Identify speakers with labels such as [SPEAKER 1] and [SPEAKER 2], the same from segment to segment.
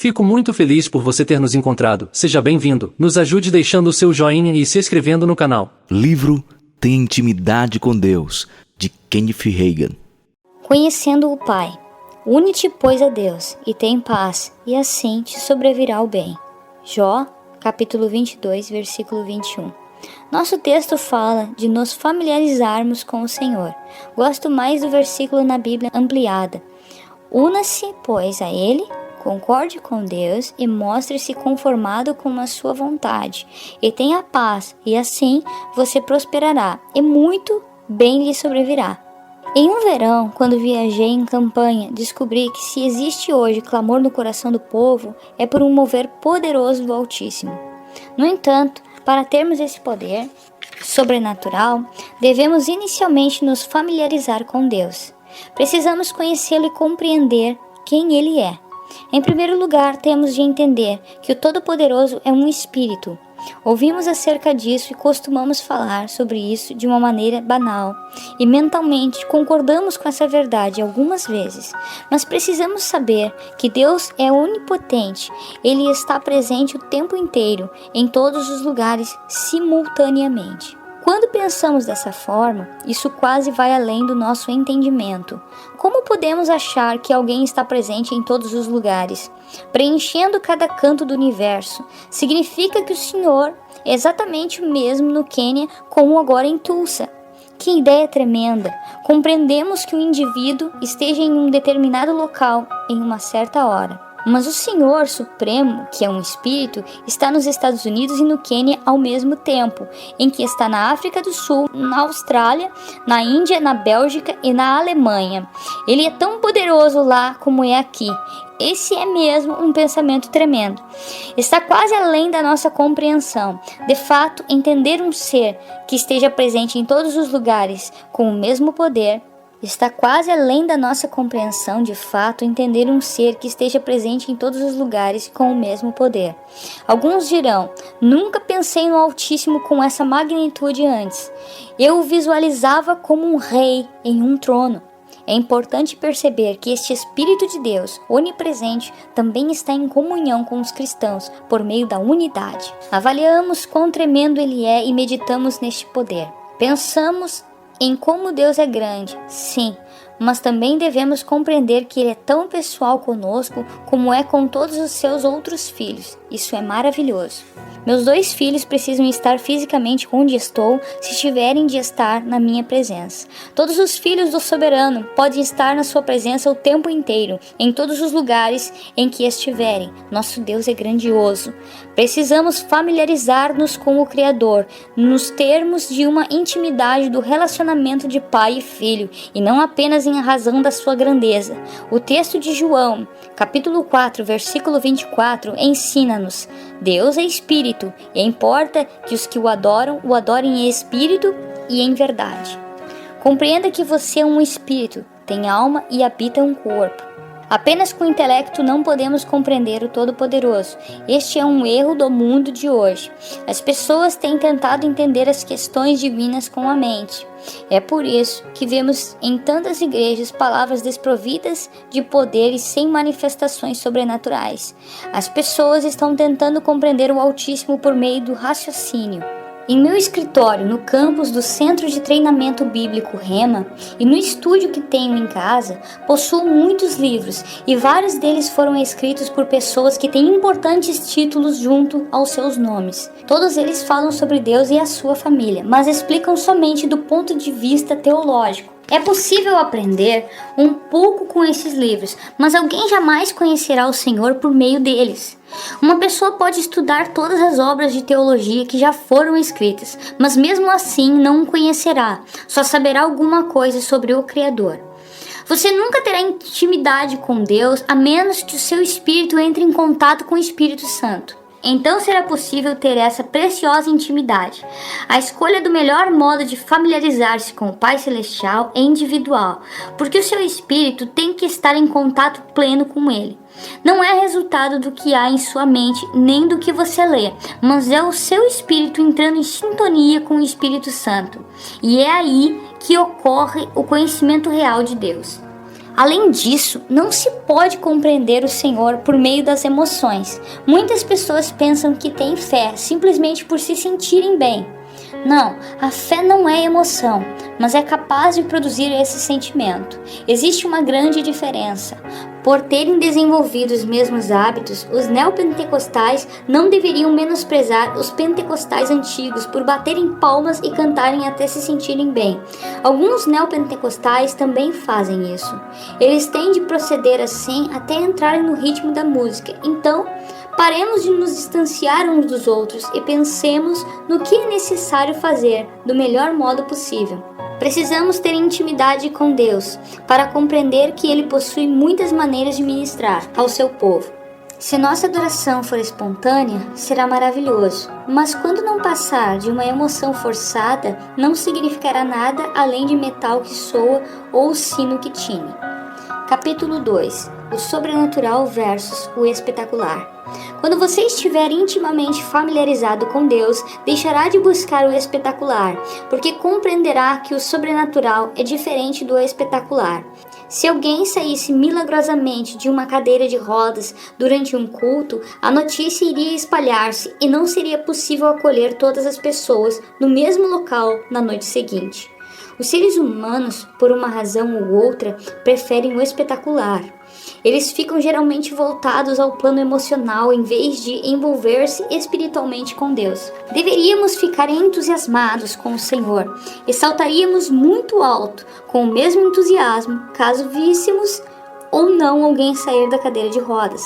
[SPEAKER 1] Fico muito feliz por você ter nos encontrado. Seja bem-vindo. Nos ajude deixando o seu joinha e se inscrevendo no canal.
[SPEAKER 2] Livro Tem Intimidade com Deus, de Kenneth Hagin.
[SPEAKER 3] Conhecendo o Pai, une-te, pois, a Deus, e tem paz, e assim te sobrevirá o bem. Jó, capítulo 22, versículo 21. Nosso texto fala de nos familiarizarmos com o Senhor. Gosto mais do versículo na Bíblia ampliada. Una-se, pois, a Ele, concorde com Deus e mostre-se conformado com a sua vontade, e tenha paz, e assim você prosperará, e muito bem lhe sobrevirá. Em um verão, quando viajei em campanha, descobri que se existe hoje clamor no coração do povo, é por um mover poderoso do Altíssimo. No entanto, para termos esse poder sobrenatural, devemos inicialmente nos familiarizar com Deus. Precisamos conhecê-lo e compreender quem Ele é. Em primeiro lugar, temos de entender que o Todo-Poderoso é um Espírito. Ouvimos acerca disso e costumamos falar sobre isso de uma maneira banal, e mentalmente concordamos com essa verdade algumas vezes, mas precisamos saber que Deus é onipotente. Ele está presente o tempo inteiro, em todos os lugares, simultaneamente. Quando pensamos dessa forma, isso quase vai além do nosso entendimento. Como podemos achar que alguém está presente em todos os lugares, preenchendo cada canto do universo? Significa que o Senhor é exatamente o mesmo no Quênia como agora em Tulsa. Que ideia tremenda! Compreendemos que o indivíduo esteja em um determinado local em uma certa hora. Mas o Senhor Supremo, que é um Espírito, está nos Estados Unidos e no Quênia ao mesmo tempo, em que está na África do Sul, na Austrália, na Índia, na Bélgica e na Alemanha. Ele é tão poderoso lá como é aqui. Esse é mesmo um pensamento tremendo. Está quase além da nossa compreensão. De fato, entender um ser que esteja presente em todos os lugares com o mesmo poder está quase além da nossa compreensão. De fato, entender um ser que esteja presente em todos os lugares com o mesmo poder. Alguns dirão, nunca pensei no Altíssimo com essa magnitude antes. Eu o visualizava como um rei em um trono. É importante perceber que este Espírito de Deus, onipresente, também está em comunhão com os cristãos por meio da unidade. Avaliamos quão tremendo ele é e meditamos neste poder. Pensamos em como Deus é grande, sim, mas também devemos compreender que Ele é tão pessoal conosco como é com todos os seus outros filhos. Isso é maravilhoso. Meus 2 filhos precisam estar fisicamente onde estou se tiverem de estar na minha presença. Todos os filhos do Soberano podem estar na sua presença o tempo inteiro, em todos os lugares em que estiverem. Nosso Deus é grandioso. Precisamos familiarizar-nos com o Criador, nos termos de uma intimidade do relacionamento de pai e filho, e não apenas em razão da sua grandeza. O texto de João, capítulo 4, versículo 24, ensina-nos: Deus é Espírito, e importa que os que o adorem em espírito e em verdade. Compreenda que você é um espírito, tem alma e habita um corpo. Apenas com o intelecto não podemos compreender o Todo-Poderoso. Este é um erro do mundo de hoje. As pessoas têm tentado entender as questões divinas com a mente. É por isso que vemos em tantas igrejas palavras desprovidas de poder e sem manifestações sobrenaturais. As pessoas estão tentando compreender o Altíssimo por meio do raciocínio. Em meu escritório, no campus do Centro de Treinamento Bíblico Rema e no estúdio que tenho em casa, possuo muitos livros e vários deles foram escritos por pessoas que têm importantes títulos junto aos seus nomes. Todos eles falam sobre Deus e a sua família, mas explicam somente do ponto de vista teológico. É possível aprender um pouco com esses livros, mas alguém jamais conhecerá o Senhor por meio deles. Uma pessoa pode estudar todas as obras de teologia que já foram escritas, mas mesmo assim não o conhecerá, só saberá alguma coisa sobre o Criador. Você nunca terá intimidade com Deus a menos que o seu espírito entre em contato com o Espírito Santo. Então será possível ter essa preciosa intimidade. A escolha do melhor modo de familiarizar-se com o Pai Celestial é individual, porque o seu espírito tem que estar em contato pleno com Ele. Não é resultado do que há em sua mente, nem do que você lê, mas é o seu espírito entrando em sintonia com o Espírito Santo. E é aí que ocorre o conhecimento real de Deus. Além disso, não se pode compreender o Senhor por meio das emoções. Muitas pessoas pensam que têm fé simplesmente por se sentirem bem. Não, a fé não é emoção, mas é capaz de produzir esse sentimento. Existe uma grande diferença. Por terem desenvolvido os mesmos hábitos, os neopentecostais não deveriam menosprezar os pentecostais antigos por baterem palmas e cantarem até se sentirem bem. Alguns neopentecostais também fazem isso. Eles têm de proceder assim até entrarem no ritmo da música. Então, paremos de nos distanciar uns dos outros e pensemos no que é necessário fazer do melhor modo possível. Precisamos ter intimidade com Deus para compreender que Ele possui muitas maneiras de ministrar ao seu povo. Se nossa adoração for espontânea, será maravilhoso, mas quando não passar de uma emoção forçada, não significará nada além de metal que soa ou sino que tine. Capítulo 2. O sobrenatural versus o espetacular. Quando você estiver intimamente familiarizado com Deus, deixará de buscar o espetacular, porque compreenderá que o sobrenatural é diferente do espetacular. Se alguém saísse milagrosamente de uma cadeira de rodas durante um culto, a notícia iria espalhar-se e não seria possível acolher todas as pessoas no mesmo local na noite seguinte. Os seres humanos, por uma razão ou outra, preferem o espetacular. Eles ficam geralmente voltados ao plano emocional em vez de envolver-se espiritualmente com Deus. Deveríamos ficar entusiasmados com o Senhor e saltaríamos muito alto com o mesmo entusiasmo caso víssemos ou não alguém sair da cadeira de rodas.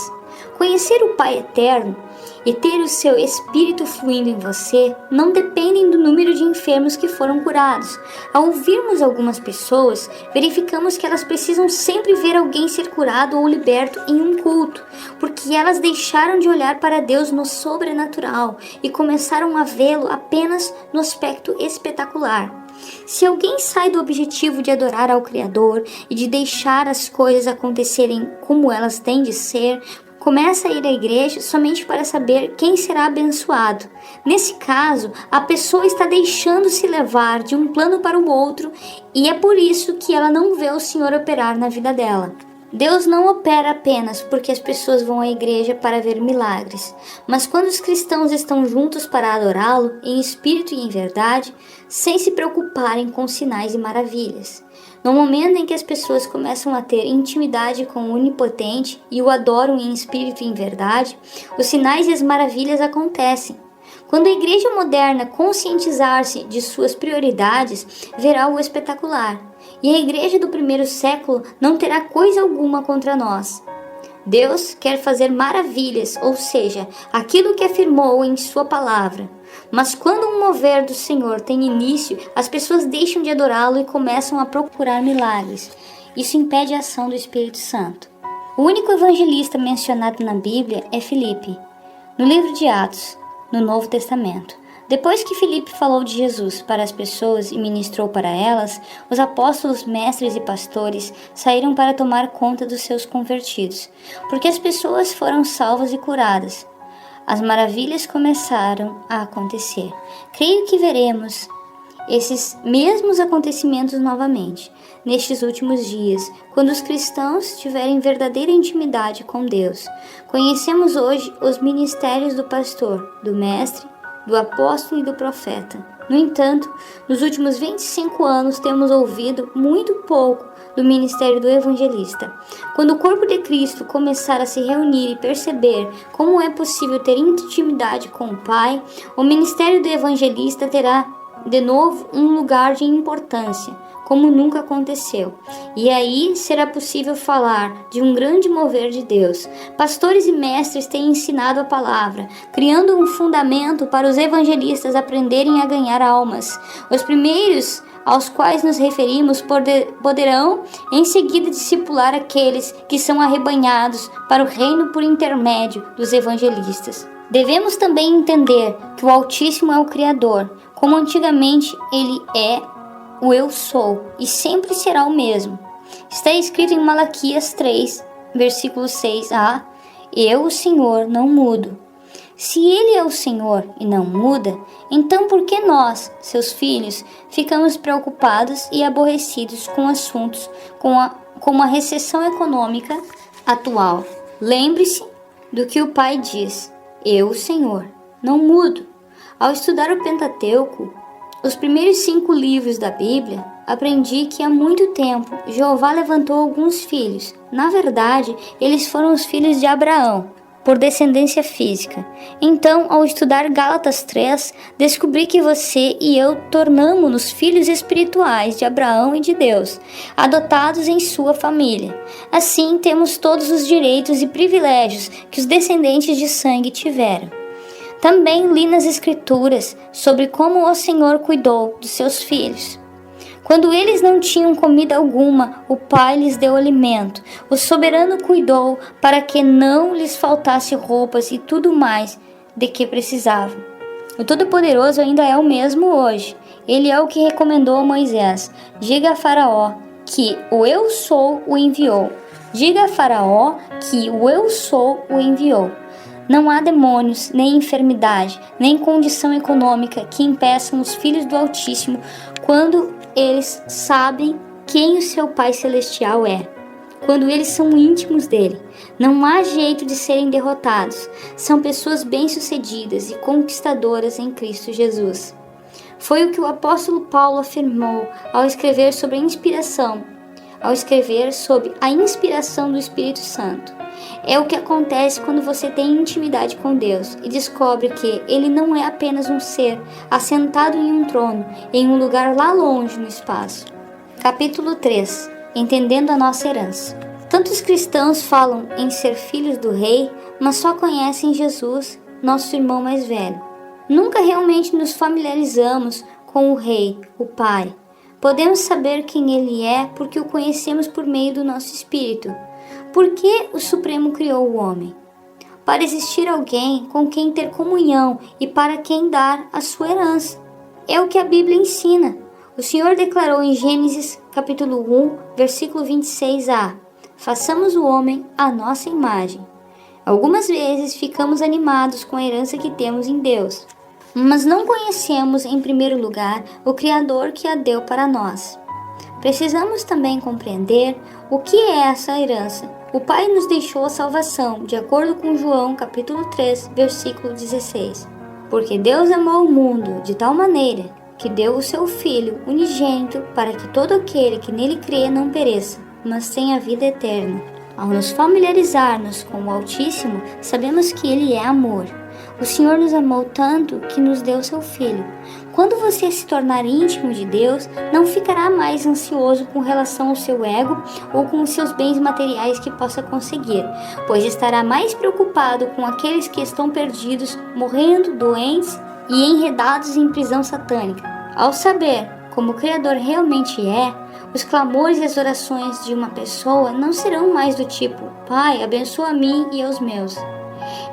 [SPEAKER 3] Conhecer o Pai Eterno e ter o seu Espírito fluindo em você não dependem do número de enfermos que foram curados. Ao ouvirmos algumas pessoas, verificamos que elas precisam sempre ver alguém ser curado ou liberto em um culto, porque elas deixaram de olhar para Deus no sobrenatural e começaram a vê-lo apenas no aspecto espetacular. Se alguém sai do objetivo de adorar ao Criador e de deixar as coisas acontecerem como elas têm de ser, começa a ir à igreja somente para saber quem será abençoado. Nesse caso, a pessoa está deixando-se levar de um plano para o outro e é por isso que ela não vê o Senhor operar na vida dela. Deus não opera apenas porque as pessoas vão à igreja para ver milagres, mas quando os cristãos estão juntos para adorá-lo, em espírito e em verdade, sem se preocuparem com sinais e maravilhas. No momento em que as pessoas começam a ter intimidade com o Onipotente e o adoram em espírito e em verdade, os sinais e as maravilhas acontecem. Quando a igreja moderna conscientizar-se de suas prioridades, verá o espetacular. E a igreja do primeiro século não terá coisa alguma contra nós. Deus quer fazer maravilhas, ou seja, aquilo que afirmou em sua palavra. Mas quando um mover do Senhor tem início, as pessoas deixam de adorá-lo e começam a procurar milagres. Isso impede a ação do Espírito Santo. O único evangelista mencionado na Bíblia é Filipe, no livro de Atos, no Novo Testamento. Depois que Filipe falou de Jesus para as pessoas e ministrou para elas, os apóstolos, mestres e pastores saíram para tomar conta dos seus convertidos, porque as pessoas foram salvas e curadas. As maravilhas começaram a acontecer. Creio que veremos esses mesmos acontecimentos novamente, nestes últimos dias, quando os cristãos tiverem verdadeira intimidade com Deus. Conhecemos hoje os ministérios do pastor, do mestre, do apóstolo e do profeta. No entanto, nos últimos 25 anos temos ouvido muito pouco do ministério do evangelista. Quando o corpo de Cristo começar a se reunir e perceber como é possível ter intimidade com o Pai, o ministério do evangelista terá de novo um lugar de importância, como nunca aconteceu. E aí será possível falar de um grande mover de Deus. Pastores e mestres têm ensinado a palavra, criando um fundamento para os evangelistas aprenderem a ganhar almas. Os primeiros aos quais nos referimos poderão em seguida discipular aqueles que são arrebanhados para o reino por intermédio dos evangelistas. Devemos também entender que o Altíssimo é o Criador, como antigamente Ele é o Eu Sou, e sempre será o mesmo. Está escrito em Malaquias 3, versículo 6a: Eu, o Senhor, não mudo. Se Ele é o Senhor e não muda, então por que nós, seus filhos, ficamos preocupados e aborrecidos com assuntos como a recessão econômica atual. Lembre-se do que o Pai diz: eu, o Senhor, não mudo. Ao estudar o Pentateuco, os primeiros 5 livros da Bíblia, aprendi que há muito tempo Jeová levantou alguns filhos. Na verdade, eles foram os filhos de Abraão, por descendência física. Então, ao estudar Gálatas 3, descobri que você e eu tornamo-nos filhos espirituais de Abraão e de Deus, adotados em sua família. Assim, temos todos os direitos e privilégios que os descendentes de sangue tiveram. Também li nas Escrituras sobre como o Senhor cuidou dos seus filhos. Quando eles não tinham comida alguma, o Pai lhes deu alimento. O soberano cuidou para que não lhes faltasse roupas e tudo mais de que precisavam. O Todo-Poderoso ainda é o mesmo hoje. Ele é o que recomendou a Moisés: diga a Faraó que o Eu Sou o enviou. Diga a Faraó que o Eu Sou o enviou. Não há demônios, nem enfermidade, nem condição econômica que impeçam os filhos do Altíssimo quando eles sabem quem o seu Pai Celestial é. Quando eles são íntimos dele, não há jeito de serem derrotados. São pessoas bem-sucedidas e conquistadoras em Cristo Jesus. Foi o que o apóstolo Paulo afirmou ao escrever sobre a inspiração do Espírito Santo. É o que acontece quando você tem intimidade com Deus e descobre que Ele não é apenas um ser assentado em um trono, em um lugar lá longe no espaço. Capítulo 3. Entendendo a nossa herança. Tantos cristãos falam em ser filhos do Rei, mas só conhecem Jesus, nosso irmão mais velho. Nunca realmente nos familiarizamos com o Rei, o Pai. Podemos saber quem Ele é porque o conhecemos por meio do nosso espírito. Por que o Supremo criou o homem? Para existir alguém com quem ter comunhão e para quem dar a sua herança. É o que a Bíblia ensina. O Senhor declarou em Gênesis capítulo 1, versículo 26a: façamos o homem à nossa imagem. Algumas vezes ficamos animados com a herança que temos em Deus, mas não conhecemos em primeiro lugar o Criador que a deu para nós. Precisamos também compreender o que é essa herança. O Pai nos deixou a salvação, de acordo com João capítulo 3, versículo 16. Porque Deus amou o mundo de tal maneira que deu o seu Filho unigênito para que todo aquele que nele crê não pereça, mas tenha vida eterna. Ao nos familiarizarmos com o Altíssimo, sabemos que Ele é amor. O Senhor nos amou tanto que nos deu seu Filho. Quando você se tornar íntimo de Deus, não ficará mais ansioso com relação ao seu ego ou com os seus bens materiais que possa conseguir, pois estará mais preocupado com aqueles que estão perdidos, morrendo, doentes e enredados em prisão satânica. Ao saber como o Criador realmente é, os clamores e as orações de uma pessoa não serão mais do tipo: Pai, abençoa a mim e aos meus.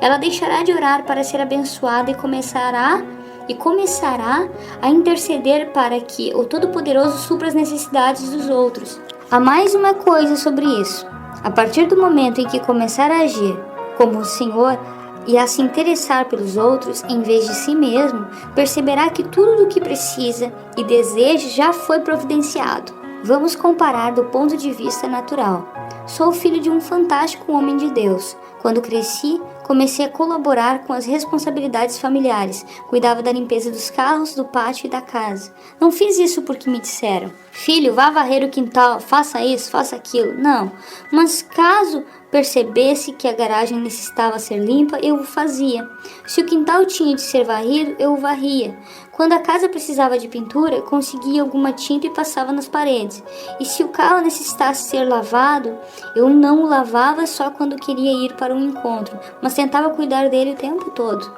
[SPEAKER 3] Ela deixará de orar para ser abençoada e começará a interceder para que o Todo-Poderoso supra as necessidades dos outros. Há mais uma coisa sobre isso. A partir do momento em que começar a agir como o Senhor e a se interessar pelos outros em vez de si mesmo, perceberá que tudo o que precisa e deseja já foi providenciado. Vamos comparar do ponto de vista natural. Sou filho de um fantástico homem de Deus. Quando cresci, comecei a colaborar com as responsabilidades familiares. Cuidava da limpeza dos carros, do pátio e da casa. Não fiz isso porque me disseram: filho, vá varrer o quintal, faça isso, faça aquilo. Não, mas caso percebesse que a garagem necessitava ser limpa, eu o fazia. Se o quintal tinha de ser varrido, eu o varria. Quando a casa precisava de pintura, conseguia alguma tinta e passava nas paredes. E se o carro necessitasse ser lavado, eu não o lavava só quando queria ir para um encontro, mas tentava cuidar dele o tempo todo.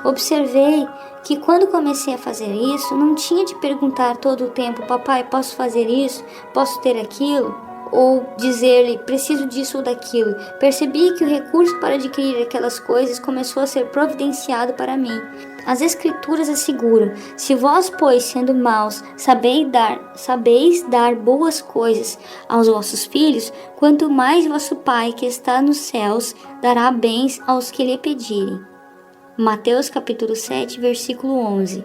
[SPEAKER 3] Observei que quando comecei a fazer isso, não tinha de perguntar todo o tempo: papai, posso fazer isso? Posso ter aquilo? Ou dizer-lhe: preciso disso ou daquilo. Percebi que o recurso para adquirir aquelas coisas começou a ser providenciado para mim. As Escrituras asseguram: se vós, pois, sendo maus, sabeis dar boas coisas aos vossos filhos, quanto mais vosso Pai que está nos céus dará bens aos que lhe pedirem. Mateus capítulo 7, versículo 11.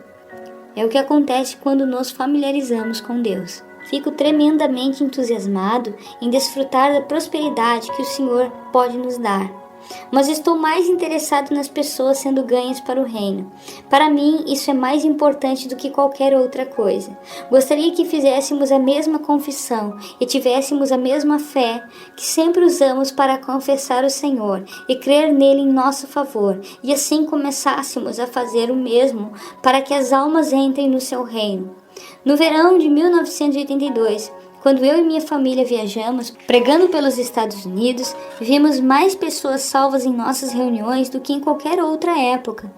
[SPEAKER 3] É o que acontece quando nos familiarizamos com Deus. fico tremendamente entusiasmado em desfrutar da prosperidade que o Senhor pode nos dar. Mas estou mais interessado nas pessoas sendo ganhas para o reino. Para mim, isso é mais importante do que qualquer outra coisa. Gostaria que fizéssemos a mesma confissão e tivéssemos a mesma fé que sempre usamos para confessar o Senhor e crer nele em nosso favor, e assim começássemos a fazer o mesmo para que as almas entrem no seu reino. No verão de 1982, quando eu e minha família viajamos, pregando pelos Estados Unidos, vimos mais pessoas salvas em nossas reuniões do que em qualquer outra época.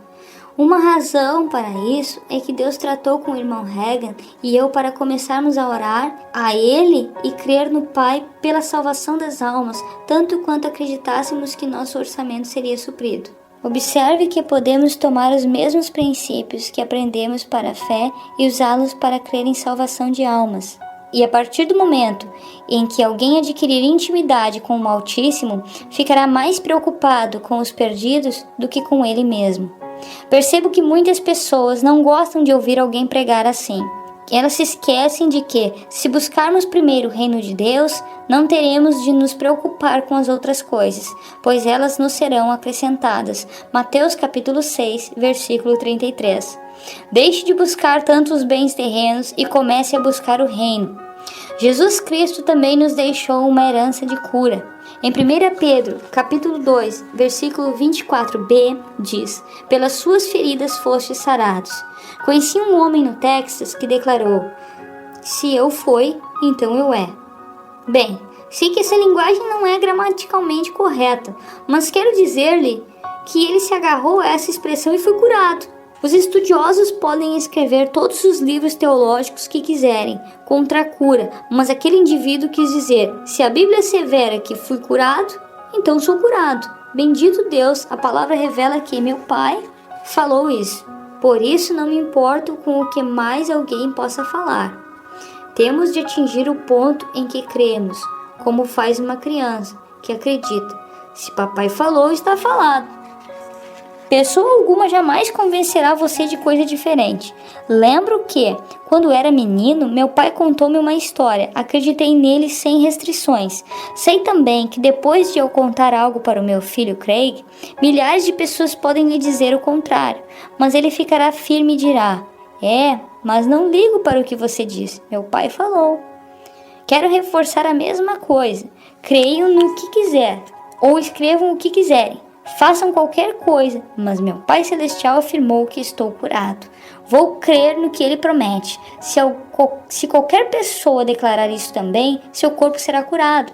[SPEAKER 3] Uma razão para isso é que Deus tratou com o irmão Reagan e eu para começarmos a orar a Ele e crer no Pai pela salvação das almas, tanto quanto acreditássemos que nosso orçamento seria suprido. Observe que podemos tomar os mesmos princípios que aprendemos para a fé e usá-los para crer em salvação de almas. E a partir do momento em que alguém adquirir intimidade com o Altíssimo, ficará mais preocupado com os perdidos do que com ele mesmo. Percebo que muitas pessoas não gostam de ouvir alguém pregar assim. Elas se esquecem de que, se buscarmos primeiro o reino de Deus, não teremos de nos preocupar com as outras coisas, pois elas nos serão acrescentadas. Mateus capítulo 6, versículo 33. Deixe de buscar tanto os bens terrenos e comece a buscar o reino. Jesus Cristo também nos deixou uma herança de cura. Em 1 Pedro, capítulo 2, versículo 24b, diz: pelas suas feridas fostes sarados. Conheci um homem no Texas que declarou: se eu fui, então eu é. Bem, sei que essa linguagem não é gramaticalmente correta, mas quero dizer-lhe que ele se agarrou a essa expressão e foi curado. Os estudiosos podem escrever todos os livros teológicos que quiserem contra a cura, mas aquele indivíduo quis dizer: se a Bíblia assevera que fui curado, então sou curado. Bendito Deus, a palavra revela que meu Pai falou isso. Por isso não me importo com o que mais alguém possa falar. Temos de atingir o ponto em que cremos, como faz uma criança que acredita: se papai falou, está falado. Pessoa alguma jamais convencerá você de coisa diferente. Lembro que, quando era menino, meu pai contou-me uma história. Acreditei nele sem restrições. Sei também que depois de eu contar algo para o meu filho Craig, milhares de pessoas podem lhe dizer o contrário. Mas ele ficará firme e dirá: mas não ligo para o que você diz. Meu pai falou. Quero reforçar a mesma coisa. Creiam no que quiser, ou escrevam o que quiserem. Façam qualquer coisa, mas meu Pai Celestial afirmou que estou curado. Vou crer no que Ele promete. Se qualquer pessoa declarar isso também, seu corpo será curado.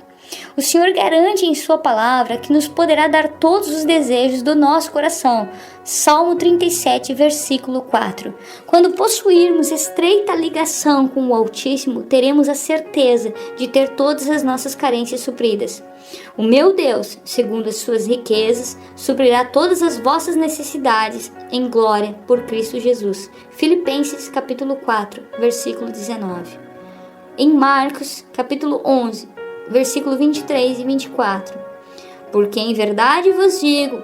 [SPEAKER 3] O Senhor garante em sua palavra que nos poderá dar todos os desejos do nosso coração. Salmo 37, versículo 4. Quando possuirmos estreita ligação com o Altíssimo, teremos a certeza de ter todas as nossas carências supridas. O meu Deus, segundo as suas riquezas, suprirá todas as vossas necessidades em glória por Cristo Jesus. Filipenses capítulo 4, versículo 19. Em Marcos capítulo 11, versículo 23 e 24. Porque em verdade vos digo,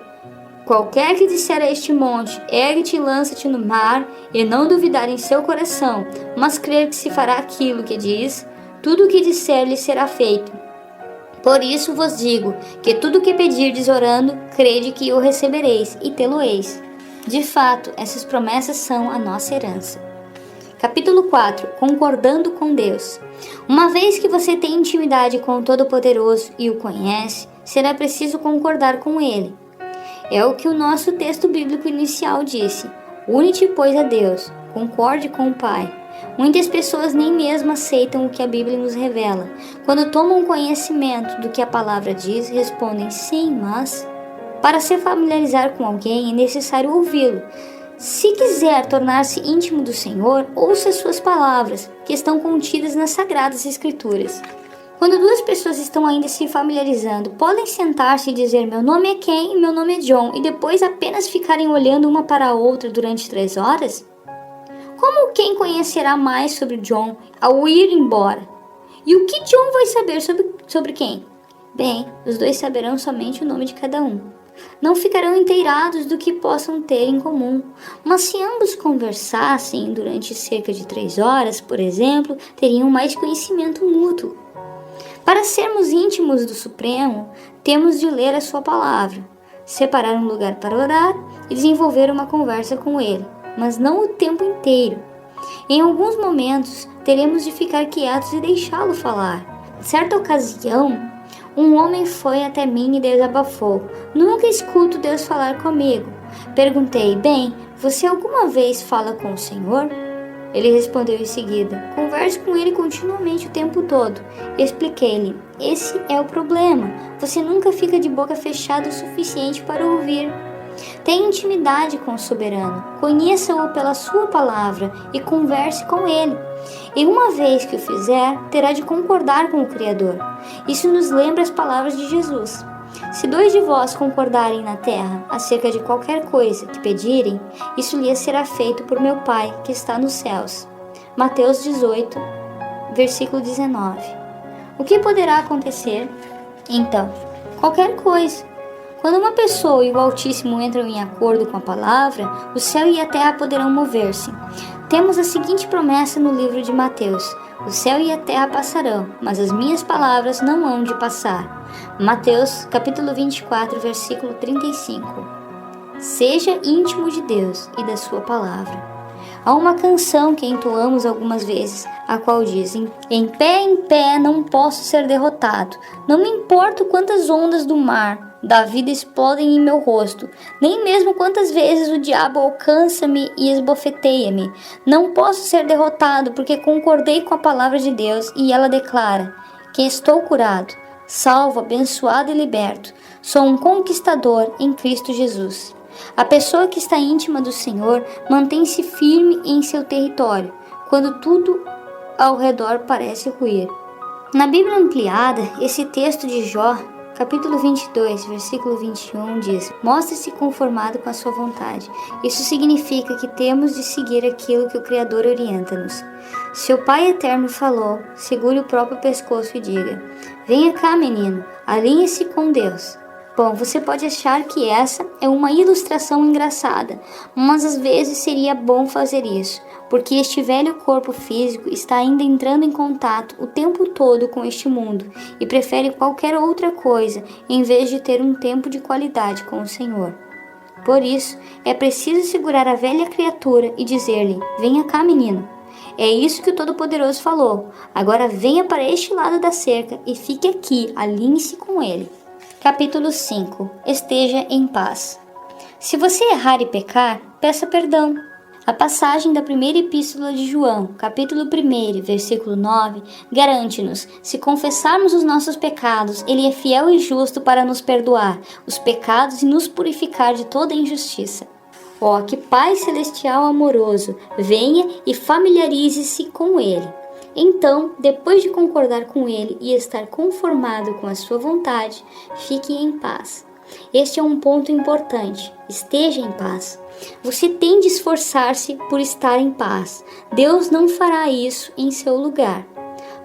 [SPEAKER 3] qualquer que disser a este monte, ergue-te e lança-te no mar, e não duvidar em seu coração, mas crer que se fará aquilo que diz, tudo o que disser lhe será feito. Por isso vos digo, que tudo o que pedirdes orando, crede que o recebereis, e tê-lo-eis. De fato, essas promessas são a nossa herança. Capítulo 4. Concordando com Deus. Uma vez que você tem intimidade com o Todo-Poderoso e o conhece, será preciso concordar com Ele. É o que o nosso texto bíblico inicial disse: une-te, pois, a Deus, concorde com o Pai. Muitas pessoas nem mesmo aceitam o que a Bíblia nos revela. Quando tomam conhecimento do que a palavra diz, respondem sim, mas... Para se familiarizar com alguém é necessário ouvi-lo. Se quiser tornar-se íntimo do Senhor, ouça as suas palavras, que estão contidas nas Sagradas Escrituras. Quando duas pessoas estão ainda se familiarizando, podem sentar-se e dizer: meu nome é Ken e meu nome é John, e depois apenas ficarem olhando uma para a outra durante 3 horas? Como Ken conhecerá mais sobre John ao ir embora? E o que John vai saber sobre Ken? Bem, os dois saberão somente o nome de cada um. não ficarão inteirados do que possam ter em comum. Mas se ambos conversassem durante cerca de 3 horas, por exemplo, teriam mais conhecimento mútuo. Para sermos íntimos do Supremo, temos de ler a sua palavra, separar um lugar para orar e desenvolver uma conversa com ele, mas não o tempo inteiro. Em alguns momentos, teremos de ficar quietos e deixá-lo falar. Certa ocasião, um homem foi até mim e desabafou: nunca escuto Deus falar comigo. Perguntei: bem, você alguma vez fala com o Senhor? Ele respondeu em seguida: converso com ele continuamente o tempo todo. Expliquei-lhe: esse é o problema. Você nunca fica de boca fechada o suficiente para ouvir. Tenha intimidade com o soberano, conheça-o pela sua palavra e converse com ele. E uma vez que o fizer, terá de concordar com o Criador. Isso nos lembra as palavras de Jesus: se 2 de vós concordarem na terra acerca de qualquer coisa que pedirem, isso lhes será feito por meu Pai que está nos céus. Mateus 18, versículo 19. O que poderá acontecer? Então, qualquer coisa. Quando uma pessoa e o Altíssimo entram em acordo com a palavra, o céu e a terra poderão mover-se. Temos a seguinte promessa no livro de Mateus: o céu e a terra passarão, mas as minhas palavras não hão de passar. Mateus, capítulo 24, versículo 35. Seja íntimo de Deus e da sua palavra. Há uma canção que entoamos algumas vezes, a qual diz: em pé não posso ser derrotado. Não me importo quantas ondas do mar da vida explodem em meu rosto, nem mesmo quantas vezes o diabo alcança-me e esbofeteia-me. Não posso ser derrotado, porque concordei com a palavra de Deus, e ela declara que estou curado, salvo, abençoado e liberto. Sou um conquistador em Cristo Jesus. A pessoa que está íntima do Senhor mantém-se firme em seu território, quando tudo ao redor parece ruir. Na Bíblia Ampliada, esse texto de Jó, capítulo 22, versículo 21, diz: mostre-se conformado com a sua vontade. Isso significa que temos de seguir aquilo que o Criador orienta-nos. Se o Pai Eterno falou, segure o próprio pescoço e diga: venha cá, menino, alinhe-se com Deus. Bom, você pode achar que essa é uma ilustração engraçada, mas às vezes seria bom fazer isso, porque este velho corpo físico está ainda entrando em contato o tempo todo com este mundo e prefere qualquer outra coisa em vez de ter um tempo de qualidade com o Senhor. Por isso, é preciso segurar a velha criatura e dizer-lhe: venha cá, menino. É isso que o Todo-Poderoso falou. Agora venha para este lado da cerca e fique aqui, alinhe-se com ele. Capítulo 5. Esteja em paz. Se você errar e pecar, peça perdão. A passagem da primeira epístola de João, capítulo 1, versículo 9, garante-nos: se confessarmos os nossos pecados, ele é fiel e justo para nos perdoar os pecados e nos purificar de toda injustiça. Ó, que Pai Celestial amoroso, venha e familiarize-se com ele. Então, depois de concordar com ele e estar conformado com a sua vontade, fique em paz. Este é um ponto importante. Esteja em paz. Você tem de esforçar-se por estar em paz. Deus não fará isso em seu lugar.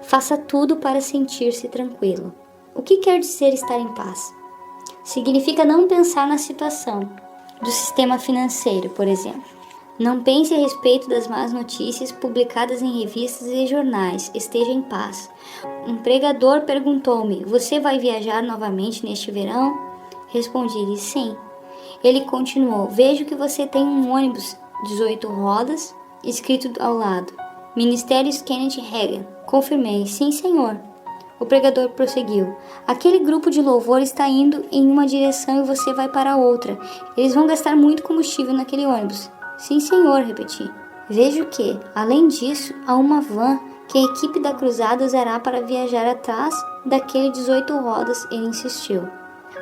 [SPEAKER 3] Faça tudo para sentir-se tranquilo. O que quer dizer estar em paz? Significa não pensar na situação do sistema financeiro, por exemplo. Não pense a respeito das más notícias publicadas em revistas e jornais. Esteja em paz. Um pregador perguntou-me: você vai viajar novamente neste verão? Respondi-lhe: sim. Ele continuou: vejo que você tem um ônibus 18 rodas, escrito ao lado: Ministérios Kenneth Hagin. Confirmei: sim, senhor. O pregador prosseguiu: aquele grupo de louvor está indo em uma direção e você vai para outra. Eles vão gastar muito combustível naquele ônibus. Sim, senhor, repeti. Vejo que, além disso, há uma van que a equipe da cruzada usará para viajar atrás daquele 18 rodas, ele insistiu.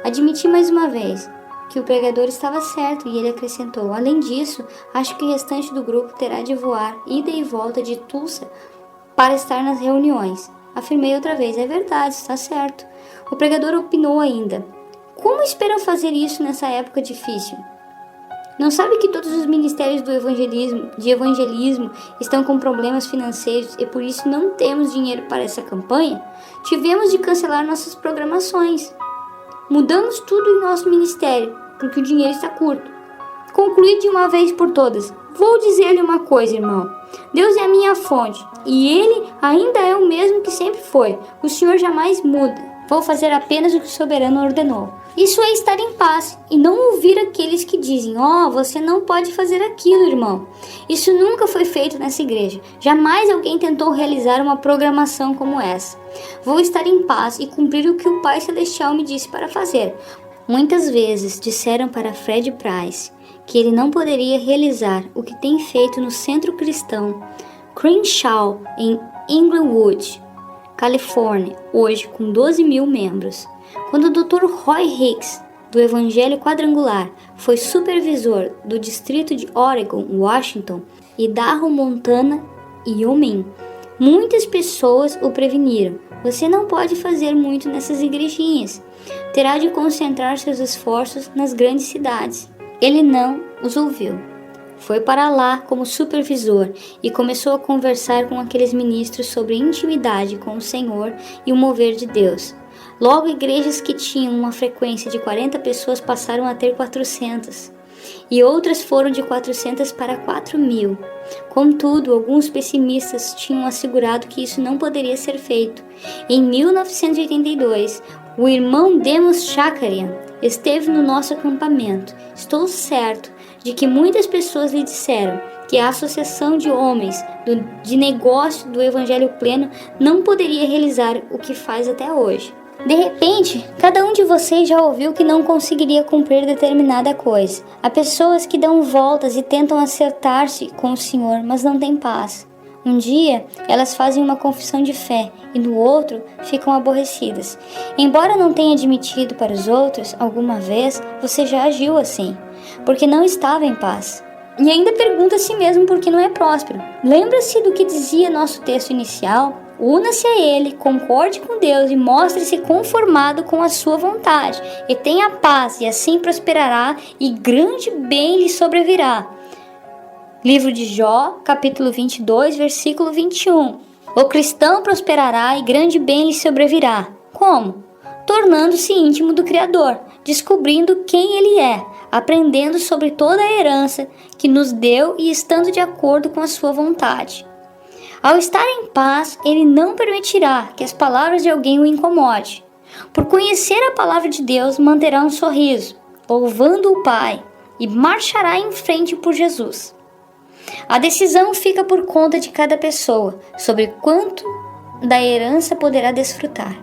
[SPEAKER 3] Admiti mais uma vez que o pregador estava certo e ele acrescentou: além disso, acho que o restante do grupo terá de voar ida e volta de Tulsa para estar nas reuniões. Afirmei outra vez: é verdade, está certo. O pregador opinou ainda: como esperam fazer isso nessa época difícil? Não sabe que todos os ministérios de evangelismo estão com problemas financeiros e por isso não temos dinheiro para essa campanha? Tivemos de cancelar nossas programações. Mudamos tudo em nosso ministério, porque o dinheiro está curto. Concluí de uma vez por todas. Vou dizer-lhe uma coisa, irmão. Deus é a minha fonte, e Ele ainda é o mesmo que sempre foi. O Senhor jamais muda. Vou fazer apenas o que o soberano ordenou. Isso é estar em paz, e não ouvir aqueles que dizem: você não pode fazer aquilo, irmão. Isso nunca foi feito nessa igreja. Jamais alguém tentou realizar uma programação como essa. Vou estar em paz e cumprir o que o Pai Celestial me disse para fazer. Muitas vezes disseram para Fred Price que ele não poderia realizar o que tem feito no Centro Cristão Crenshaw, em Inglewood, Califórnia, hoje com 12 mil membros. Quando o Dr. Roy Hicks, do Evangelho Quadrangular, foi supervisor do Distrito de Oregon, Washington, Idaho, Montana e Wyoming, muitas pessoas o preveniram: você não pode fazer muito nessas igrejinhas, terá de concentrar seus esforços nas grandes cidades. Ele não os ouviu. Foi para lá como supervisor e começou a conversar com aqueles ministros sobre intimidade com o Senhor e o mover de Deus. Logo, igrejas que tinham uma frequência de 40 pessoas passaram a ter 400, e outras foram de 400 para 4.000. Contudo, alguns pessimistas tinham assegurado que isso não poderia ser feito. Em 1982, o irmão Demos Shakarian esteve no nosso acampamento. Estou certo de que muitas pessoas lhe disseram que a Associação de Homens de Negócio do Evangelho Pleno não poderia realizar o que faz até hoje. De repente, cada um de vocês já ouviu que não conseguiria cumprir determinada coisa. Há pessoas que dão voltas e tentam acertar-se com o Senhor, mas não têm paz. Um dia, elas fazem uma confissão de fé e no outro ficam aborrecidas. Embora não tenha admitido para os outros, alguma vez você já agiu assim, porque não estava em paz. E ainda pergunta a si mesmo por que não é próspero. Lembra-se do que dizia nosso texto inicial? Una-se a Ele, concorde com Deus e mostre-se conformado com a sua vontade. E tenha paz, e assim prosperará, e grande bem lhe sobrevirá. Livro de Jó, capítulo 22, versículo 21. O cristão prosperará e grande bem lhe sobrevirá. Como? Tornando-se íntimo do Criador, descobrindo quem Ele é, aprendendo sobre toda a herança que nos deu e estando de acordo com a sua vontade. Ao estar em paz, Ele não permitirá que as palavras de alguém o incomode. Por conhecer a palavra de Deus, manterá um sorriso, louvando o Pai, e marchará em frente por Jesus. A decisão fica por conta de cada pessoa sobre quanto da herança poderá desfrutar.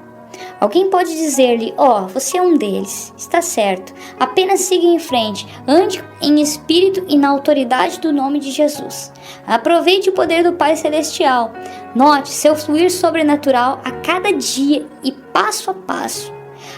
[SPEAKER 3] Alguém pode dizer-lhe: você é um deles, está certo, apenas siga em frente, ande em espírito e na autoridade do nome de Jesus. Aproveite o poder do Pai Celestial, note seu fluir sobrenatural a cada dia e passo a passo.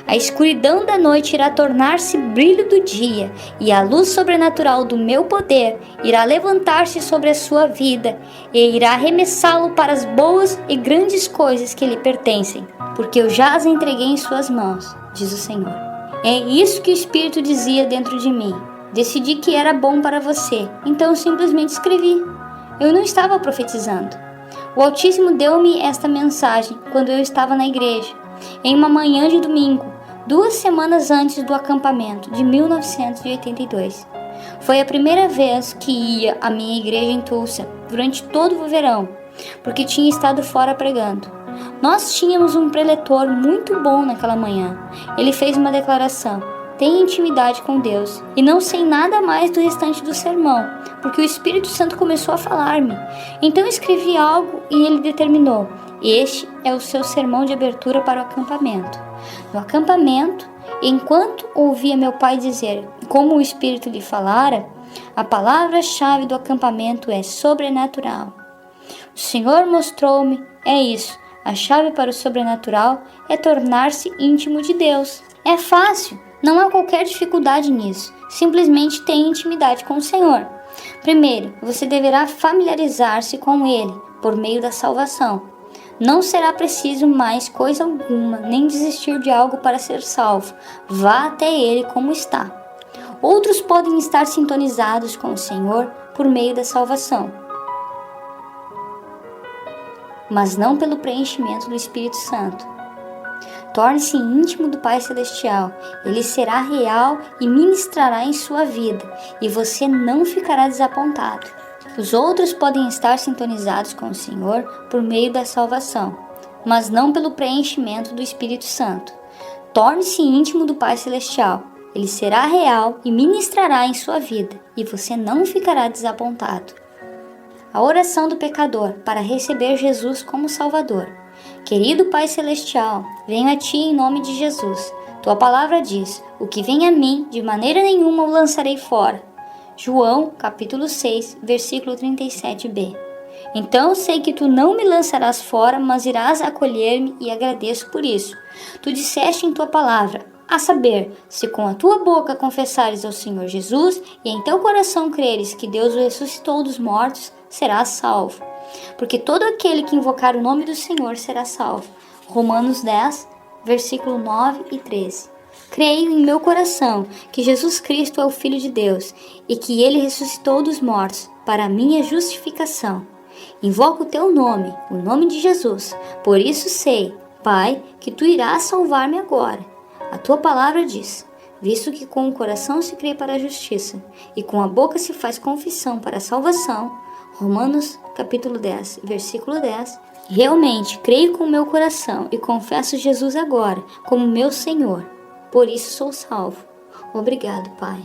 [SPEAKER 3] A escuridão da noite irá tornar-se brilho do dia, e a luz sobrenatural do meu poder irá levantar-se sobre a sua vida e irá arremessá-lo para as boas e grandes coisas que lhe pertencem, porque eu já as entreguei em suas mãos, diz o Senhor. É isso que o Espírito dizia dentro de mim. Decidi que era bom para você, então eu simplesmente escrevi. Eu não estava profetizando. O Altíssimo deu-me esta mensagem quando eu estava na igreja, em uma manhã de domingo, 2 semanas antes do acampamento de 1982. Foi a primeira vez que ia à minha igreja em Tulsa durante todo o verão, porque tinha estado fora pregando. Nós tínhamos um preletor muito bom naquela manhã. Ele fez uma declaração: tenha intimidade com Deus. E não sei nada mais do restante do sermão, porque o Espírito Santo começou a falar-me. Então escrevi algo e ele determinou: este é o seu sermão de abertura para o acampamento. No acampamento, enquanto ouvia meu pai dizer como o Espírito lhe falara, a palavra-chave do acampamento é sobrenatural. O Senhor mostrou-me, é isso, a chave para o sobrenatural é tornar-se íntimo de Deus. É fácil, não há qualquer dificuldade nisso, simplesmente tenha intimidade com o Senhor. Primeiro, você deverá familiarizar-se com Ele por meio da salvação. Não será preciso mais coisa alguma, nem desistir de algo para ser salvo. Vá até Ele como está. Outros podem estar sintonizados com o Senhor por meio da salvação, mas não pelo preenchimento do Espírito Santo. Torne-se íntimo do Pai Celestial. Ele será real e ministrará em sua vida, e você não ficará desapontado. Os outros podem estar sintonizados com o Senhor por meio da salvação, mas não pelo preenchimento do Espírito Santo. Torne-se íntimo do Pai Celestial. Ele será real e ministrará em sua vida, e você não ficará desapontado. A oração do pecador para receber Jesus como Salvador. Querido Pai Celestial, venho a Ti em nome de Jesus. Tua palavra diz: o que vem a mim, de maneira nenhuma o lançarei fora. João, capítulo 6, versículo 37b. Então sei que Tu não me lançarás fora, mas irás acolher-me, e agradeço por isso. Tu disseste em Tua palavra, a saber, se com a tua boca confessares ao Senhor Jesus e em teu coração creres que Deus o ressuscitou dos mortos, serás salvo. Porque todo aquele que invocar o nome do Senhor será salvo. Romanos 10, versículo 9 e 13. Creio em meu coração que Jesus Cristo é o Filho de Deus e que Ele ressuscitou dos mortos para a minha justificação. Invoco o teu nome, o nome de Jesus. Por isso sei, Pai, que tu irás salvar-me agora. A tua palavra diz: visto que com o coração se crê para a justiça e com a boca se faz confissão para a salvação. Romanos capítulo 10, versículo 10. Realmente creio com o meu coração e confesso Jesus agora como meu Senhor. Por isso sou salvo. Obrigado, Pai.